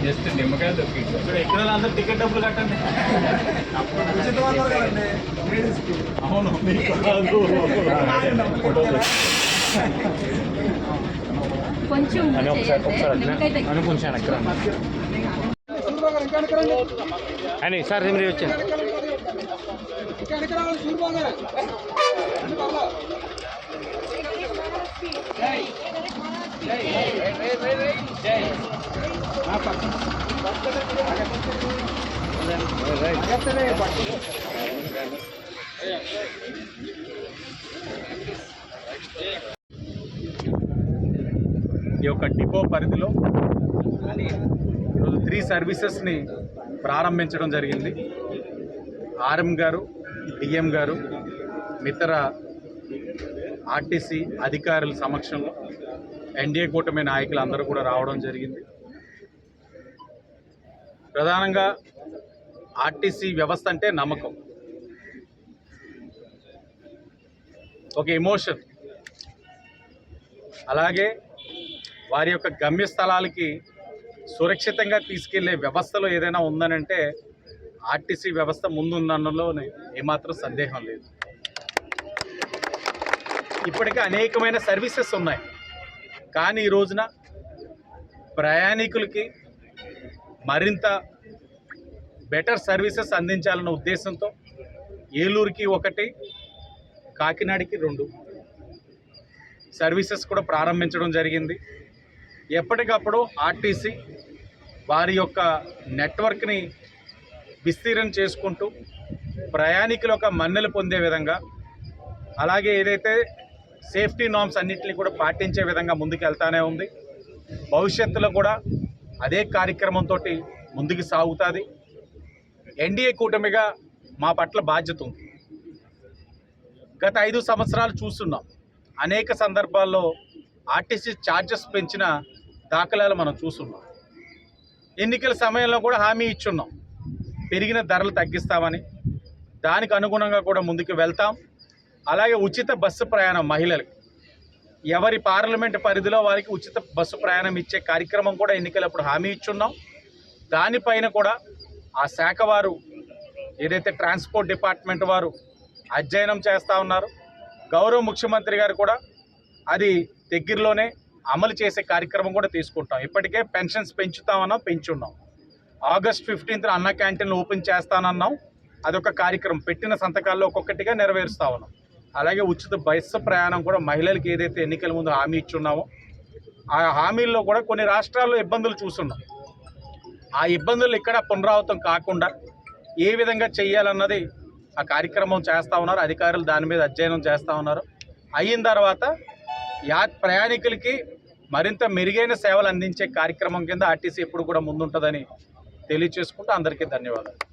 Just నిమ్మకాయ దొరికింది. ఎక్కడ అందరూ టికెట్ డబ్బులు కట్టండి. అవును కొంచెం అని సార్ మీరు వచ్చాను. ఈ యొక్క డిపో పరిధిలో ఈరోజు 3 సర్వీసెస్ని ప్రారంభించడం జరిగింది. ఆర్ఎం గారు, డిఎం గారు, ఇతర ఆర్టీసీ అధికారుల సమక్షంలో ఎన్డీఏ కూటమి నాయకులు అందరూ కూడా రావడం జరిగింది. ప్రధానంగా ఆర్టీసీ వ్యవస్థ అంటే నమ్మకం, ఒక ఎమోషన్. అలాగే వారి యొక్క గమ్యస్థలాలకి సురక్షితంగా తీసుకెళ్లే వ్యవస్థలో ఏదైనా ఉందనంటే ఆర్టీసీ వ్యవస్థ ముందుందన్నలో ఏమాత్రం సందేహం లేదు. ఇప్పటికే అనేకమైన సర్వీసెస్ ఉన్నాయి, కానీ ఈ రోజున ప్రయాణికులకి మరింత బెటర్ సర్వీసెస్ అందించాలన్న ఉద్దేశంతో ఏలూరుకి 1, కాకినాడకి 2 సర్వీసెస్ కూడా ప్రారంభించడం జరిగింది. ఎప్పటికప్పుడు ఆర్టీసీ వారి యొక్క నెట్వర్క్ని విస్తీర్ణం చేసుకుంటూ ప్రయాణికుల యొక్క మన్నెలు పొందే విధంగా, అలాగే ఏదైతే సేఫ్టీ నార్మ్స్ అన్నింటినీ కూడా పాటించే విధంగా ముందుకు వెళ్తానే ఉంది. భవిష్యత్తులో కూడా అదే కార్యక్రమంతో ముందుకు సాగుతుంది. ఎన్డీఏ కూటమిగా మా పట్ల బాధ్యత ఉంది. గత 5 సంవత్సరాలు చూస్తున్నాం, అనేక సందర్భాల్లో ఆర్టీసీ ఛార్జెస్ పెంచిన దాఖలాలు మనం చూస్తున్నాం. ఎన్నికల సమయంలో కూడా హామీ ఇచ్చున్నాం, పెరిగిన ధరలు తగ్గిస్తామని. దానికి అనుగుణంగా కూడా ముందుకు వెళ్తాం. అలాగే ఉచిత బస్సు ప్రయాణం మహిళలకు, ఎవరి పార్లమెంటు పరిధిలో వారికి ఉచిత బస్సు ప్రయాణం ఇచ్చే కార్యక్రమం కూడా ఎన్నికలప్పుడు హామీ ఇచ్చున్నాం. దానిపైన కూడా ఆ శాఖ వారు ఏదైతే ట్రాన్స్పోర్ట్ డిపార్ట్మెంట్ వారు అధ్యయనం చేస్తూ ఉన్నారు. గౌరవ ముఖ్యమంత్రి గారు కూడా అది దగ్గరలోనే అమలు చేసే కార్యక్రమం కూడా తీసుకుంటాం. ఇప్పటికే పెన్షన్స్ పెంచున్నాం. ఆగస్ట్ 15న అన్న క్యాంటీన్లు ఓపెన్ చేస్తానన్నాం. అదొక కార్యక్రమం, పెట్టిన సంతకాల్లో ఒక్కొక్కటిగా నెరవేరుస్తా ఉన్నాం. అలాగే ఉచిత బస్సు ప్రయాణం కూడా మహిళలకు ఏదైతే ఎన్నికల ముందు హామీ ఇచ్చున్నామో ఆ హామీల్లో కూడా కొన్ని రాష్ట్రాల్లో ఇబ్బందులు చూస్తున్నాం. ఆ ఇబ్బందులు ఇక్కడ పునరావృతం కాకుండా ఏ విధంగా చేయాలన్నది ఆ కార్యక్రమం చేస్తూ ఉన్నారు. అధికారులు దాని మీద అధ్యయనం చేస్తూ ఉన్నారు. అయిన తర్వాత ప్రయాణికులకి మరింత మెరుగైన సేవలు అందించే కార్యక్రమం కింద ఆర్టీసీ ఎప్పుడు కూడా ముందుంటుందని తెలియచేసుకుంటూ అందరికీ ధన్యవాదాలు.